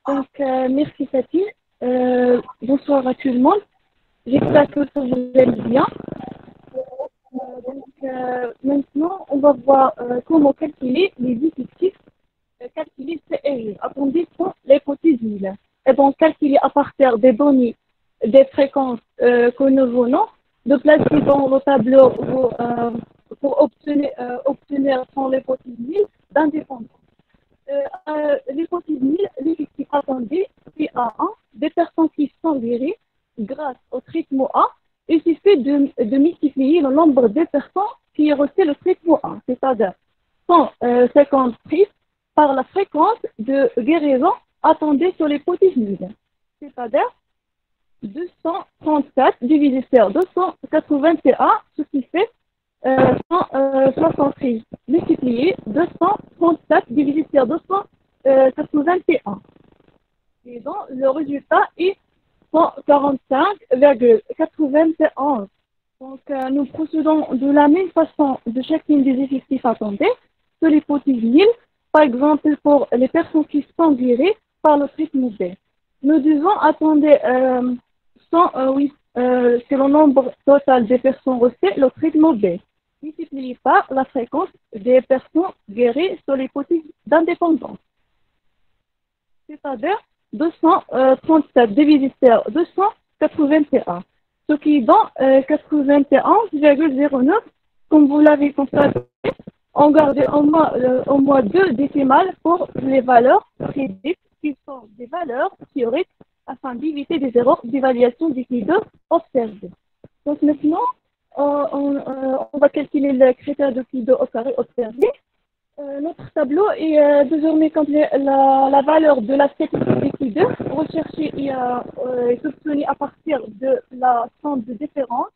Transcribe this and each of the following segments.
Merci Fatih. Bonsoir à tout le monde. J'espère que vous allez bien. Maintenant, on va voir comment calculer les effectifs, calculer CEG. Attendez, sont les quotidiennes. Et donc, calculer à partir des données, des fréquences que nous venons de placer dans le tableau pour obtenir sont les quotidiennes d'indépendance. Les quotidiennes, l'effectif attendu, c'est A1, des personnes qui sont virées grâce au traitement A. Il suffit de multiplier le nombre de personnes qui ont reçu le traitement A, c'est-à-dire 150 prises par la fréquence de guérison attendue sur les quotidiennes, c'est-à-dire 234 divisé par 281, ce qui fait 173 multiplié 237 divisé par 281. Et donc, le résultat est 145,91. Donc, nous procédons de la même façon de chacune des effectifs attendus sur les quotidiennes. Par exemple, pour les personnes qui sont virées par le traitement B. Nous devons attendre c'est le nombre total des personnes reçues le traitement B, multiplié par la fréquence des personnes guéries sur les quotidiennes d'indépendance. C'est-à-dire 237 divisé par 281, ce qui donne 91,09. Comme vous l'avez constaté, on garde au moins deux décimales pour les valeurs prédites, qui sont des valeurs théoriques, afin d'éviter des erreurs d'évaluation des Phi2 observées. Donc maintenant, on va calculer le critère de Phi2 au carré observé. Notre tableau est désormais complet. La valeur de la statistique Phi2 recherchée est obtenue à partir de la somme de différence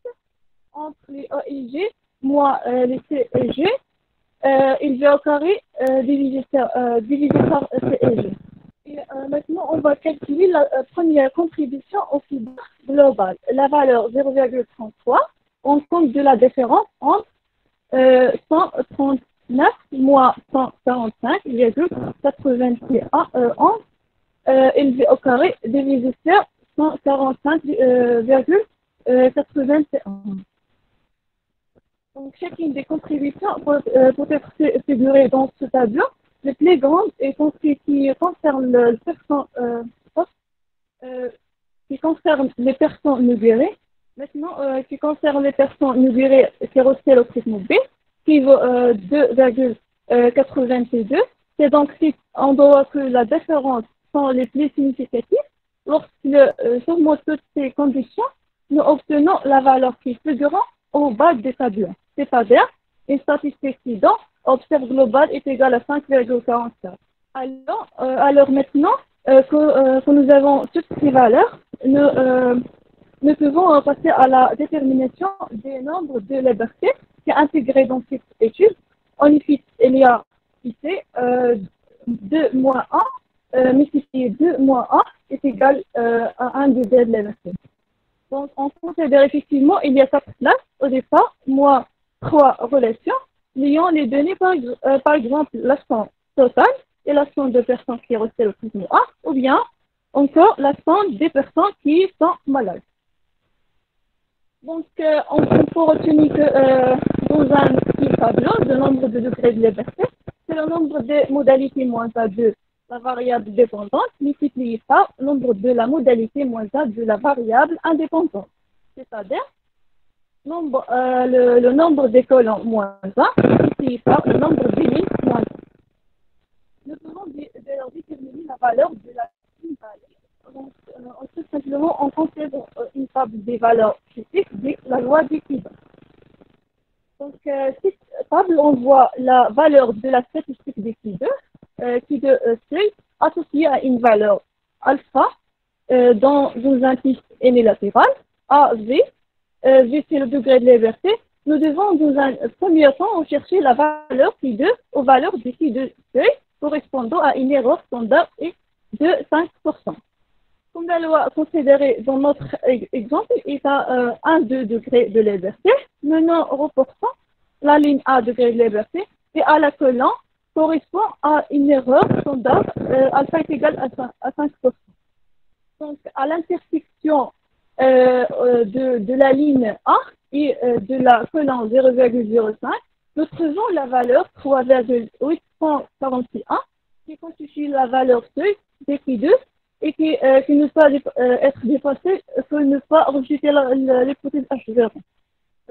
entre les A et G moins les C et G, élevé au carré divisé par C et G. Et maintenant, on va calculer la première contribution au Phi2 global. La valeur 0,33, on compte de la différence entre 139 moins 145,81 élevé au carré divisé par 145,81. Donc, chacune des contributions peut être figurée dans ce tableau. Les plus grandes et qui concernent les personnes libérées. Maintenant, qui concerne les personnes libérées qui reçoivent le traitement B, qui vaut 2,82. C'est donc si on voit que la différence sont les plus significatives. Lorsque surmonte toutes ces conditions, nous obtenons la valeur qui figure au bas des tableaux. C'est-à-dire une statistique qui donne observe global est égal à 5,44. Alors maintenant que nous avons toutes ces valeurs, nous pouvons passer à la détermination des nombres de liberté qui est intégré dans cette étude. En effet, il y a ici 2 moins 1, multiplié 2 moins 1 est égal à 1 degré de liberté. Donc, on considère effectivement il y a 4 classes au départ, moins 3 relations, liant les données par exemple la somme totale et la somme de personnes qui reçoivent le traitement A, ou bien encore la somme des personnes qui sont malades. Donc, on peut retenir que dans un petit tableau, le nombre de degrés de liberté, c'est le nombre de modalités moins A de la variable dépendante multiplié par le nombre de la modalité moins A de la variable indépendante. C'est-à-dire le nombre des colonnes moins 1 multiplié par le nombre des lignes moins 1. Nous pouvons déterminer la valeur de la valeur. Donc, tout simplement, on considère une table des valeurs critiques de la loi d'équilibre. Donc, cette table, on voit la valeur de la statistique d'équilibre qui est associée à une valeur alpha dans un piste unilatéral, A, V. V, c'est le degré de liberté. Nous devons, dans un premier temps, rechercher la valeur Phi2 aux valeurs de Phi2 seuil correspondant à une erreur standard de 5%. Comme la loi considérée dans notre exemple est à 1,2 degré de liberté, maintenant reportons la ligne A degré de liberté et à la colonne correspond à une erreur standard alpha est égal à 5%. Donc, à l'intersection de la ligne A et de la colonne 0,05, nous trouvons la valeur 3,841 qui constitue la valeur seuil d'Q2 et qui ne peut être dépassée pour ne pas rejeter l'hypothèse H0.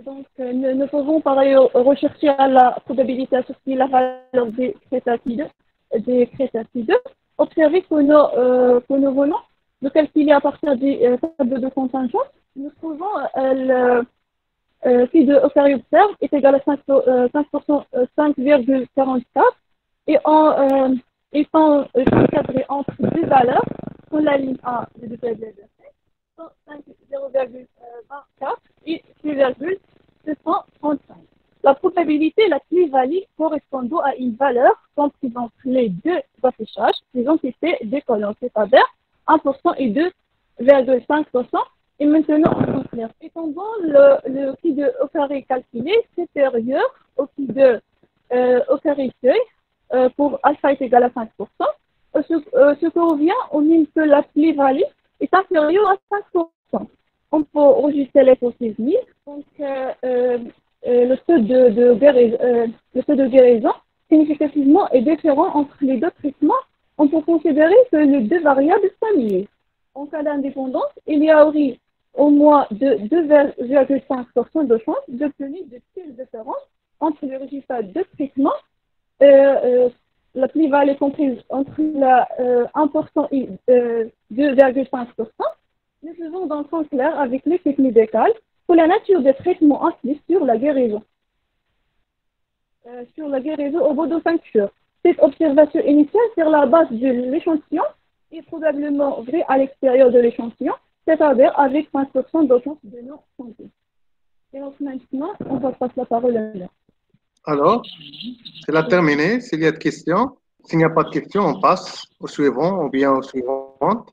Donc, nous pouvons par ailleurs rechercher à la probabilité associée la valeur des crétatides. Observez que nous venons de calculer à partir des tableaux de contingence. Nous trouvons le phi de Ocari observe est égal à 5,44 et en étant encadré entre deux valeurs, sur la ligne A de 0,24 et 6,235. La probabilité la plus-value correspondant à une valeur comprise entre les deux affichages des entités des colonnes, c'est-à-dire 1% et 2,5%. Et maintenant, on considère. Étendant le phi de Ocari calculé supérieur au phi de Ocari seuil pour alpha est égal à 5%, ce qui revient au même que la plus-value est inférieure à 5%. On peut rejeter l'hypothèse mise. Donc, le taux de guérison significativement est différent entre les deux traitements. On peut considérer que les deux variables sont liées. En cas d'indépendance, il y aurait au moins de 2,5% de chance d'obtenir de telles différences entre les résultats de traitement. La plus-value comprise entre 1% et 2,5%. Nous faisons donc en clair avec l'effet médical pour la nature des traitements inflige sur la guérison. Au bout de 5 jours. Cette observation initiale sur la base de l'échantillon est probablement vraie à l'extérieur de l'échantillon, c'est-à-dire avec 5% de chance de non-santé. Et donc maintenant, on va passer la parole à Léa. Alors, c'est la terminée. S'il y a de questions, s'il n'y a pas de questions, on passe au suivant ou bien aux suivantes.